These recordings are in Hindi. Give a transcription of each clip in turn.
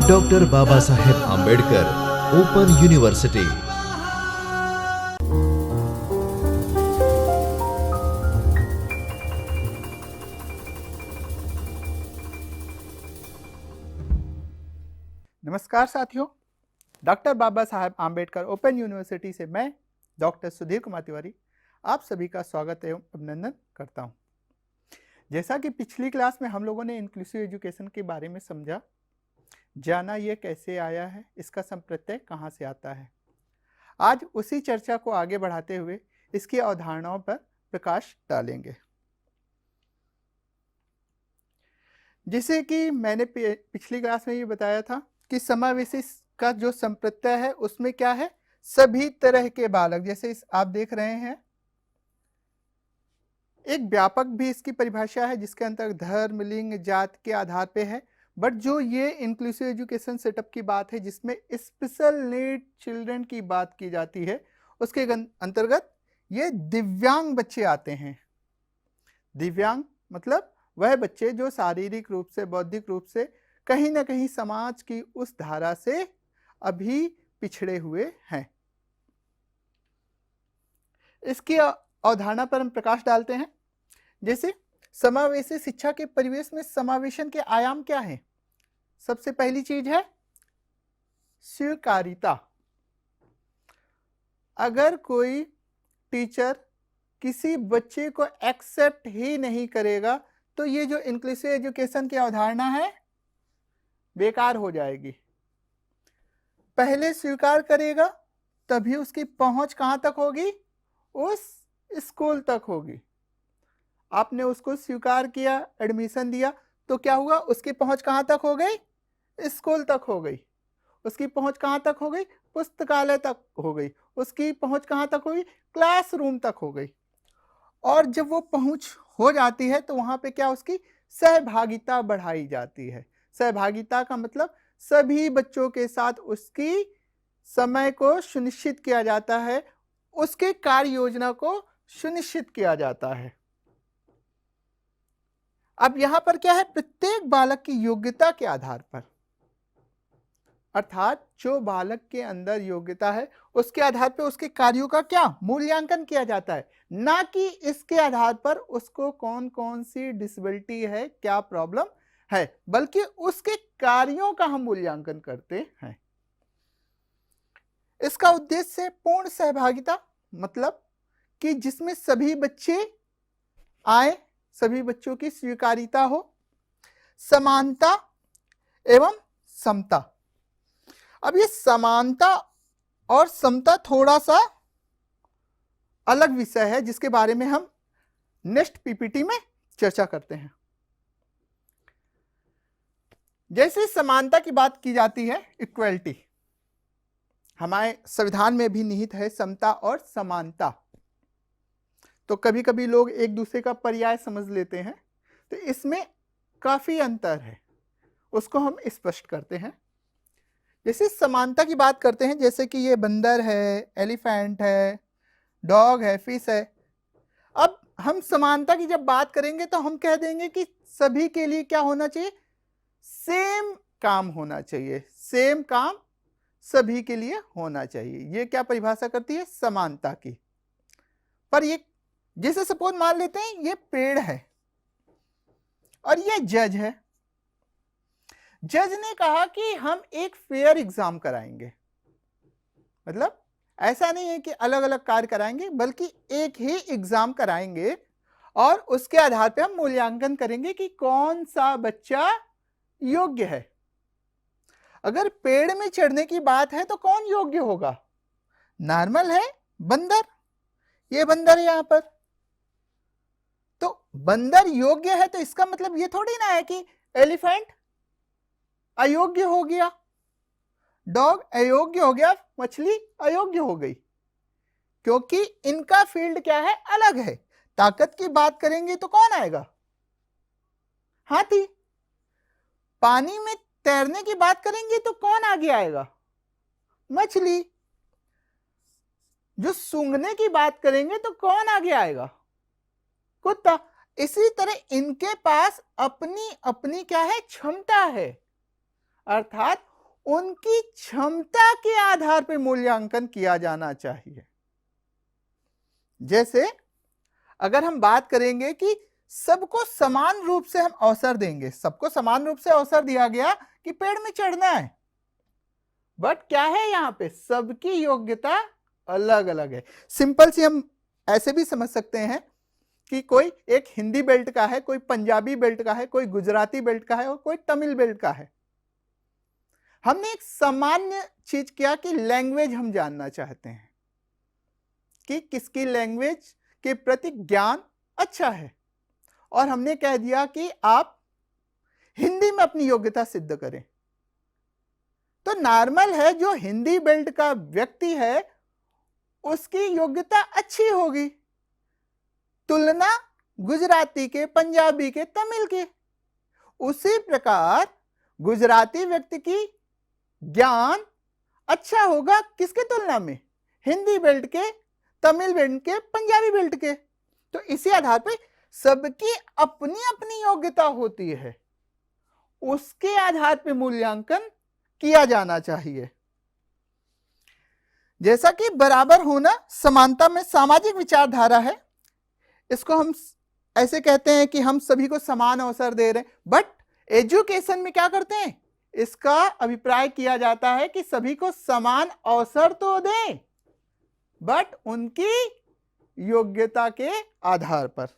Doctor Baba Saheb Ambedkar open university. नमस्कार साथियों, doctor Baba Saheb Ambedkar open university से मैं डॉक्टर सुधीर कुमार तिवारी आप सभी का स्वागत एवं अभिनंदन करता हूं। जैसा कि पिछली क्लास में हम लोगों ने इंक्लूसिव एजुकेशन के बारे में समझा, जाना ये कैसे आया है, इसका संप्रत्यय कहाँ से आता है। आज उसी चर्चा को आगे बढ़ाते हुए इसकी अवधारणाओं पर प्रकाश डालेंगे। जैसे कि मैंने पिछली क्लास में ये बताया था कि समावेशी का जो संप्रत्यय है उसमें क्या है, सभी तरह के बालक। जैसे आप देख रहे हैं, एक व्यापक भी इसकी परिभाषा है जिसके अंतर्गत धर्म, लिंग, जाति के आधार पे है। बट जो ये इंक्लूसिव एजुकेशन सेटअप की बात है जिसमें स्पेशल नीड चिल्ड्रन की बात की जाती है, उसके अंतर्गत ये दिव्यांग बच्चे आते हैं। दिव्यांग मतलब वह बच्चे जो शारीरिक रूप से, बौद्धिक रूप से कहीं ना कहीं समाज की उस धारा से अभी पिछड़े हुए हैं। इसकी अवधारणा पर हम प्रकाश डालते हैं। जैसे समावेशी शिक्षा के परिवेश में समावेशन के आयाम क्या है। सबसे पहली चीज है स्वीकार्यता। अगर कोई टीचर किसी बच्चे को एक्सेप्ट ही नहीं करेगा तो ये जो इंक्लूसिव एजुकेशन की अवधारणा है बेकार हो जाएगी। पहले स्वीकार करेगा तभी उसकी पहुंच कहां तक होगी, उस स्कूल तक होगी। आपने उसको स्वीकार किया, एडमिशन दिया, तो क्या हुआ, उसकी पहुंच कहां तक हो गई, स्कूल तक हो गई। उसकी पहुंच कहां तक हो गई, पुस्तकालय तक हो गई। उसकी पहुंच कहां तक हो गई, क्लासरूम तक हो गई। और जब वो पहुंच हो जाती है तो वहां पे क्या, उसकी सहभागिता बढ़ाई जाती है। सहभागिता का मतलब सभी बच्चों के साथ उसकी समय को सुनिश्चित किया जाता है, उसके कार्य योजना को सुनिश्चित किया जाता है। अब यहां पर क्या है, प्रत्येक बालक की योग्यता के आधार पर, अर्थात जो बालक के अंदर योग्यता है उसके आधार पर उसके कार्यों का क्या मूल्यांकन किया जाता है, ना कि इसके आधार पर उसको कौन कौन सी डिसेबिलिटी है, क्या प्रॉब्लम है, बल्कि उसके कार्यों का हम मूल्यांकन करते हैं। इसका उद्देश्य है पूर्ण सहभागिता, मतलब कि जिसमें सभी बच्चे आए, सभी बच्चों की स्वीकार्यता हो, समानता एवं समता। अब ये समानता और समता थोड़ा सा अलग विषय है जिसके बारे में हम नेक्स्ट पीपीटी में चर्चा करते हैं। जैसे समानता की बात की जाती है, इक्वलिटी, हमारे संविधान में भी निहित है समता और समानता। तो कभी कभी लोग एक दूसरे का पर्याय समझ लेते हैं, तो इसमें काफी अंतर है, उसको हम स्पष्ट करते हैं। जैसे समानता की बात करते हैं, जैसे कि ये बंदर है, एलिफेंट है, डॉग है, फिश है। अब हम समानता की जब बात करेंगे तो हम कह देंगे कि सभी के लिए क्या होना चाहिए, सेम काम होना चाहिए, सेम काम सभी के लिए होना चाहिए। ये क्या परिभाषा करती है, समानता की। पर ये जैसे सपोज मान लेते हैं ये पेड़ है और ये जज है। जज ने कहा कि हम एक फेयर एग्जाम कराएंगे, मतलब ऐसा नहीं है कि अलग अलग कार्य कराएंगे, बल्कि एक ही एग्जाम कराएंगे और उसके आधार पर हम मूल्यांकन करेंगे कि कौन सा बच्चा योग्य है। अगर पेड़ में चढ़ने की बात है तो कौन योग्य होगा, नॉर्मल है बंदर, ये बंदर है यहां पर, तो बंदर योग्य है तो इसका मतलब ये थोड़ी ना है कि एलिफेंट अयोग्य हो गया, डॉग अयोग्य हो गया, मछली अयोग्य हो गई, क्योंकि इनका फील्ड क्या है, अलग है। ताकत की बात करेंगे तो कौन आएगा, हाथी। पानी में तैरने की बात करेंगे तो कौन आगे आएगा, मछली। जो सूंघने की बात करेंगे तो कौन आगे आएगा, कुत्ता। इसी तरह इनके पास अपनी अपनी क्या है, क्षमता है, अर्थात उनकी क्षमता के आधार पर मूल्यांकन किया जाना चाहिए। जैसे अगर हम बात करेंगे कि सबको समान रूप से हम अवसर देंगे, सबको समान रूप से अवसर दिया गया कि पेड़ में चढ़ना है, बट क्या है यहां पे, सबकी योग्यता अलग अलग है। सिंपल सी हम ऐसे भी समझ सकते हैं कि कोई एक हिंदी बेल्ट का है, कोई पंजाबी बेल्ट का है, कोई गुजराती बेल्ट का है और कोई तमिल बेल्ट का है। हमने एक सामान्य चीज किया कि लैंग्वेज हम जानना चाहते हैं कि किसकी लैंग्वेज के प्रति ज्ञान अच्छा है, और हमने कह दिया कि आप हिंदी में अपनी योग्यता सिद्ध करें। तो नॉर्मल है, जो हिंदी बेल्ट का व्यक्ति है उसकी योग्यता अच्छी होगी तुलना गुजराती के, पंजाबी के, तमिल के। उसी प्रकार गुजराती व्यक्ति की ज्ञान अच्छा होगा किसके तुलना में, हिंदी बेल्ट के, तमिल बेल्ट के, पंजाबी बेल्ट के। तो इसी आधार पर सबकी अपनी अपनी योग्यता होती है, उसके आधार पर मूल्यांकन किया जाना चाहिए। जैसा कि बराबर होना समानता में सामाजिक विचारधारा है, इसको हम ऐसे कहते हैं कि हम सभी को समान अवसर दे रहे हैं, बट एजुकेशन में क्या करते हैं, इसका अभिप्राय किया जाता है कि सभी को समान अवसर तो दें, बट उनकी योग्यता के आधार पर।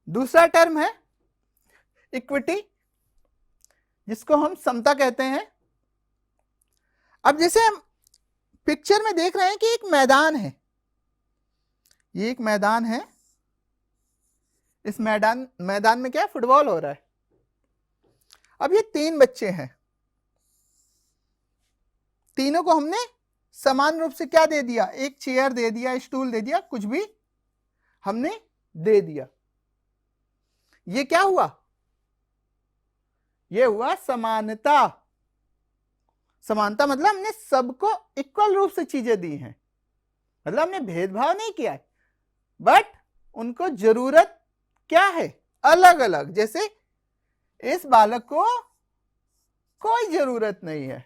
दूसरा टर्म है इक्विटी, जिसको हम समता कहते हैं। अब जैसे हम पिक्चर में देख रहे हैं कि एक मैदान है, ये एक मैदान है, इस मैदान में क्या है, फुटबॉल हो रहा है। अब ये 3 बच्चे हैं, तीनों को हमने समान रूप से क्या दे दिया, एक चेयर दे दिया, स्टूल दे दिया, कुछ भी हमने दे दिया। ये क्या हुआ, ये हुआ समानता। समानता मतलब हमने सबको इक्वल रूप से चीजें दी हैं, मतलब हमने भेदभाव नहीं किया है, बट उनको जरूरत क्या है, अलग अलग। जैसे इस बालक को कोई जरूरत नहीं है,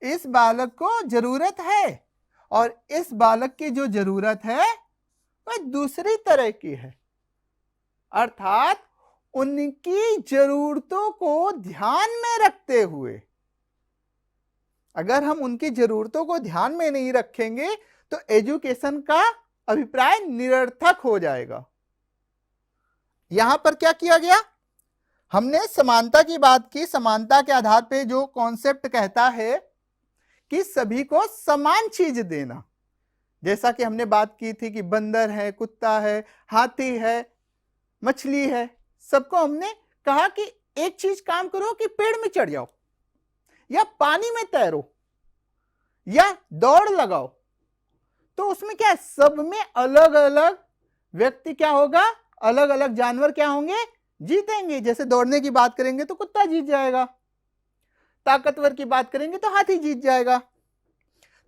इस बालक को जरूरत है, और इस बालक की जो जरूरत है वह दूसरी तरह की है। अर्थात उनकी जरूरतों को ध्यान में रखते हुए, अगर हम उनकी जरूरतों को ध्यान में नहीं रखेंगे तो एजुकेशन का अभिप्राय निरर्थक हो जाएगा। यहां पर क्या किया गया, हमने समानता की बात की। समानता के आधार पे जो कॉन्सेप्ट कहता है कि सभी को समान चीज देना, जैसा कि हमने बात की थी कि बंदर है, कुत्ता है, हाथी है, मछली है, सबको हमने कहा कि एक चीज काम करो कि पेड़ में चढ़ जाओ, या पानी में तैरो, या दौड़ लगाओ। तो उसमें क्या है, सब में अलग अलग व्यक्ति क्या होगा, अलग अलग जानवर क्या होंगे, जीतेंगे। जैसे दौड़ने की बात करेंगे तो कुत्ता जीत जाएगा, ताकतवर की बात करेंगे तो हाथी जीत जाएगा।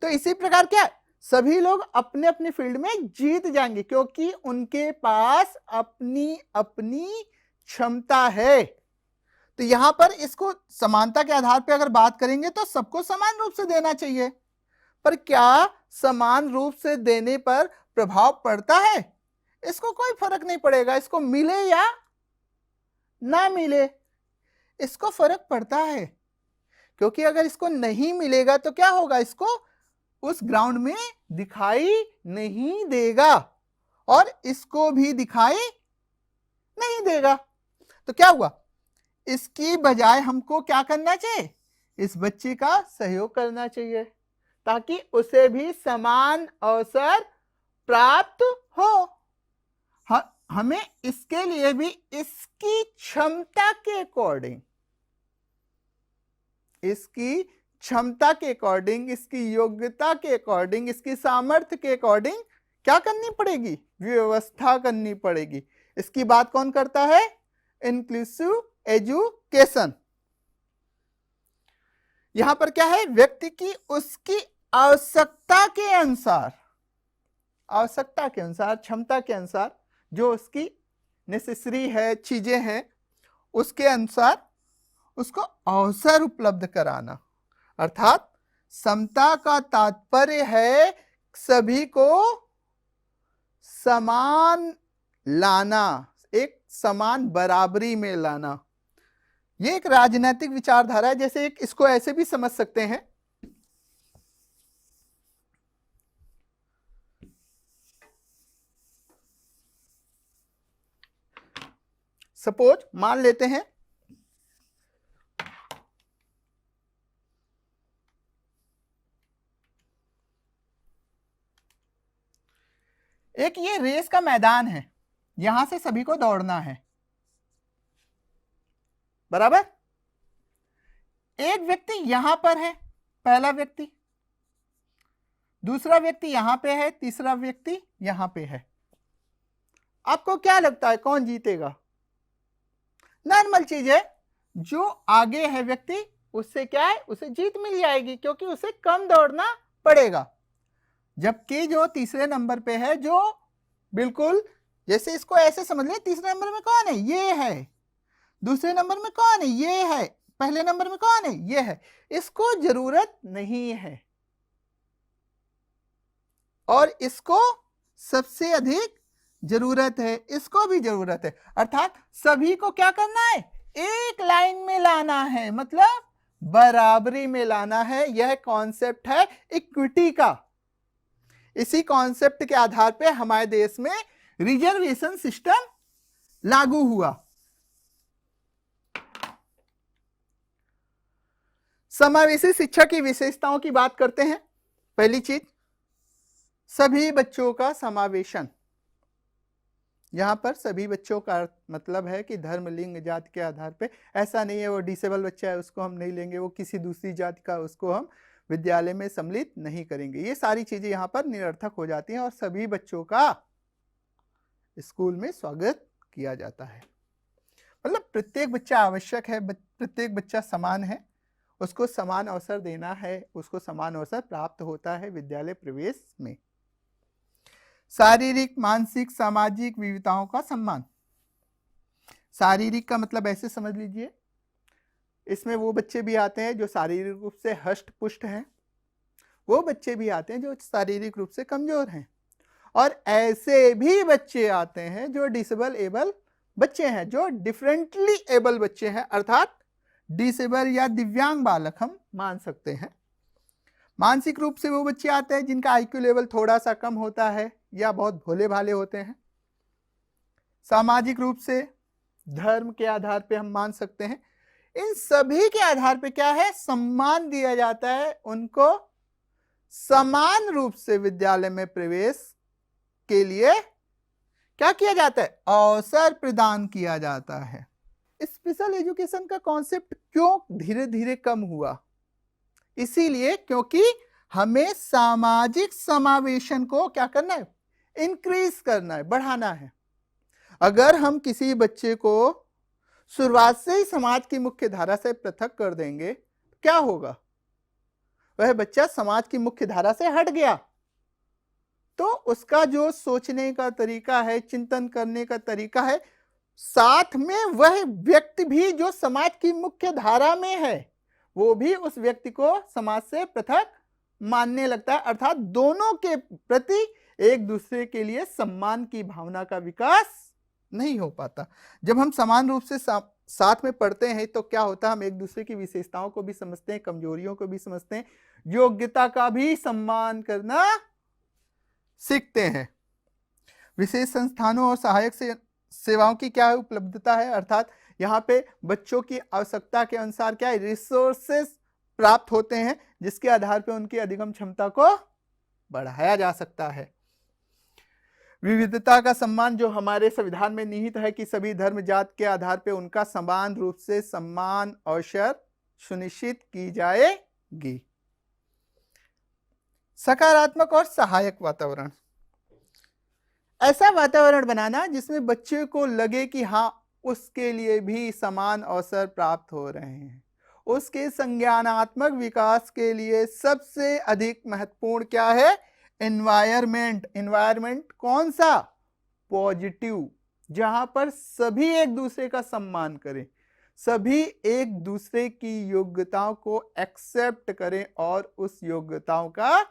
तो इसी प्रकार क्या, सभी लोग अपने अपने फील्ड में जीत जाएंगे, क्योंकि उनके पास अपनी अपनी क्षमता है। तो यहां पर इसको समानता के आधार पर अगर बात करेंगे तो सबको समान रूप से देना चाहिए, पर क्या समान रूप से देने पर प्रभाव पड़ता है, इसको कोई फर्क नहीं पड़ेगा, इसको मिले या ना मिले, इसको फर्क पड़ता है। क्योंकि अगर इसको नहीं मिलेगा तो क्या होगा, इसको उस ग्राउंड में दिखाई नहीं देगा, और इसको भी दिखाई नहीं देगा। तो क्या हुआ, इसकी बजाय हमको क्या करना चाहिए, इस बच्चे का सहयोग करना चाहिए, ताकि उसे भी समान अवसर प्राप्त हो। हमें इसके लिए भी इसकी क्षमता के अकॉर्डिंग, इसकी क्षमता के अकॉर्डिंग, इसकी योग्यता के अकॉर्डिंग, इसकी सामर्थ्य के अकॉर्डिंग क्या करनी पड़ेगी, व्यवस्था करनी पड़ेगी। इसकी बात कौन करता है, इंक्लूसिव एजुकेशन। यहां पर क्या है, व्यक्ति की उसकी आवश्यकता के अनुसार आवश्यकता के अनुसार, क्षमता के अनुसार, जो उसकी नेसेसरी है, चीजें हैं, उसके अनुसार उसको अवसर उपलब्ध कराना। अर्थात समता का तात्पर्य है सभी को समान लाना, एक समान बराबरी में लाना। ये एक राजनीतिक विचारधारा है। जैसे एक इसको ऐसे भी समझ सकते हैं, सपोज मान लेते हैं एक ये रेस का मैदान है, यहां से सभी को दौड़ना है, बराबर। एक व्यक्ति यहां पर है, पहला व्यक्ति, दूसरा व्यक्ति यहां पे है, तीसरा व्यक्ति यहां पे है। आपको क्या लगता है कौन जीतेगा? नॉर्मल चीज है, जो आगे है व्यक्ति उससे क्या है, उसे जीत मिल जाएगी क्योंकि उसे कम दौड़ना पड़ेगा। जबकि जो तीसरे नंबर पे है, जो बिल्कुल जैसे इसको ऐसे समझ लें, तीसरे नंबर में कौन है, ये है, दूसरे नंबर में कौन है, ये है, पहले नंबर में कौन है, ये है, इसको जरूरत नहीं है और इसको सबसे अधिक जरूरत है, इसको भी जरूरत है। अर्थात सभी को क्या करना है, एक लाइन में लाना है, मतलब बराबरी में लाना है। यह कॉन्सेप्ट है इक्विटी का। इसी कॉन्सेप्ट के आधार पे हमारे देश में रिजर्वेशन सिस्टम लागू हुआ। समावेशी शिक्षा की विशेषताओं की बात करते हैं। पहली चीज, सभी बच्चों का समावेशन। यहां पर सभी बच्चों का मतलब है कि धर्म, लिंग, जाति के आधार पे। ऐसा नहीं है वो डिसेबल बच्चा है उसको हम नहीं लेंगे, वो किसी दूसरी जाति का, उसको हम विद्यालय में सम्मिलित नहीं करेंगे। ये सारी चीजें यहाँ पर निरर्थक हो जाती हैं और सभी बच्चों का स्कूल में स्वागत किया जाता है। मतलब प्रत्येक बच्चा आवश्यक है, प्रत्येक बच्चा समान है, उसको समान अवसर देना है, उसको समान अवसर प्राप्त होता है विद्यालय प्रवेश में। शारीरिक, मानसिक, सामाजिक विविधताओं का सम्मान। शारीरिक का मतलब ऐसे समझ लीजिए, इसमें वो बच्चे भी आते हैं जो शारीरिक रूप से हष्ट पुष्ट हैं, वो बच्चे भी आते हैं जो शारीरिक रूप से कमजोर हैं, और ऐसे भी बच्चे आते हैं जो डिसेबल एबल बच्चे हैं, जो डिफरेंटली एबल बच्चे हैं, अर्थात डिसेबल या दिव्यांग बालक हम मान सकते हैं। मानसिक रूप से वो बच्चे आते हैं जिनका आईक्यू लेवल थोड़ा सा कम होता है या बहुत भोले भाले होते हैं। सामाजिक रूप से धर्म के आधार पे हम मान सकते हैं। इन सभी के आधार पे क्या है, सम्मान दिया जाता है, उनको समान रूप से विद्यालय में प्रवेश के लिए क्या किया जाता है, अवसर प्रदान किया जाता है। स्पेशल एजुकेशन का कॉन्सेप्ट क्यों धीरे धीरे कम हुआ? इसीलिए क्योंकि हमें सामाजिक समावेशन को क्या करना है, इंक्रीज करना है, बढ़ाना है। अगर हम किसी बच्चे को शुरुआत से ही समाज की मुख्य धारा से पृथक कर देंगे तो क्या होगा, वह बच्चा समाज की मुख्य धारा से हट गया तो उसका जो सोचने का तरीका है, चिंतन करने का तरीका है, साथ में वह व्यक्ति भी जो समाज की मुख्य धारा में है वो भी उस व्यक्ति को समाज से पृथक मानने लगता है। अर्थात दोनों के प्रति एक दूसरे के लिए सम्मान की भावना का विकास नहीं हो पाता। जब हम समान रूप से साथ में पढ़ते हैं तो क्या होता है, हम एक दूसरे की विशेषताओं को भी समझते हैं, कमजोरियों को भी समझते हैं, योग्यता का भी सम्मान करना सीखते हैं। विशेष संस्थानों और सहायक सेवाओं की क्या उपलब्धता है, अर्थात यहाँ पे बच्चों की आवश्यकता के अनुसार क्या है, रिसोर्सेस प्राप्त होते हैं जिसके आधार पे उनकी अधिगम क्षमता को बढ़ाया जा सकता है। विविधता का सम्मान, जो हमारे संविधान में निहित है कि सभी धर्म जात के आधार पे उनका समान रूप से सम्मान अवसर सुनिश्चित की जाएगी। सकारात्मक और सहायक वातावरण, ऐसा वातावरण बनाना जिसमें बच्चे को लगे कि हाँ उसके लिए भी समान अवसर प्राप्त हो रहे हैं। उसके संज्ञानात्मक विकास के लिए सबसे अधिक महत्वपूर्ण क्या है, एनवायरमेंट, एनवायरमेंट कौन सा? पॉजिटिव, जहां पर सभी एक दूसरे का सम्मान करें, सभी एक दूसरे की योग्यताओं को एक्सेप्ट करें और उस योग्यताओं का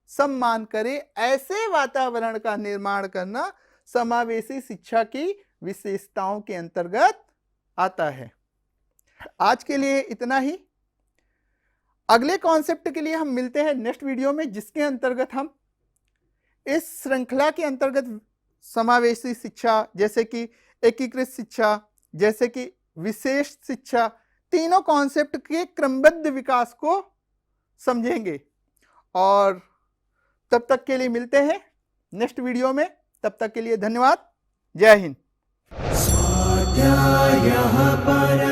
सम्मान करें। ऐसे वातावरण का निर्माण करना समावेशी शिक्षा की विशेषताओं के अंतर्गत आता है। आज के लिए इतना ही। अगले कॉन्सेप्ट के लिए हम मिलते हैं नेक्स्ट वीडियो में, जिसके अंतर्गत हम इस श्रृंखला के अंतर्गत समावेशी शिक्षा, जैसे कि एकीकृत शिक्षा, जैसे कि विशेष शिक्षा, तीनों कॉन्सेप्ट के क्रमबद्ध विकास को समझेंगे। और तब तक के लिए मिलते हैं नेक्स्ट वीडियो में। तब तक के लिए धन्यवाद। जय हिंद। स्वाध्यायः परः।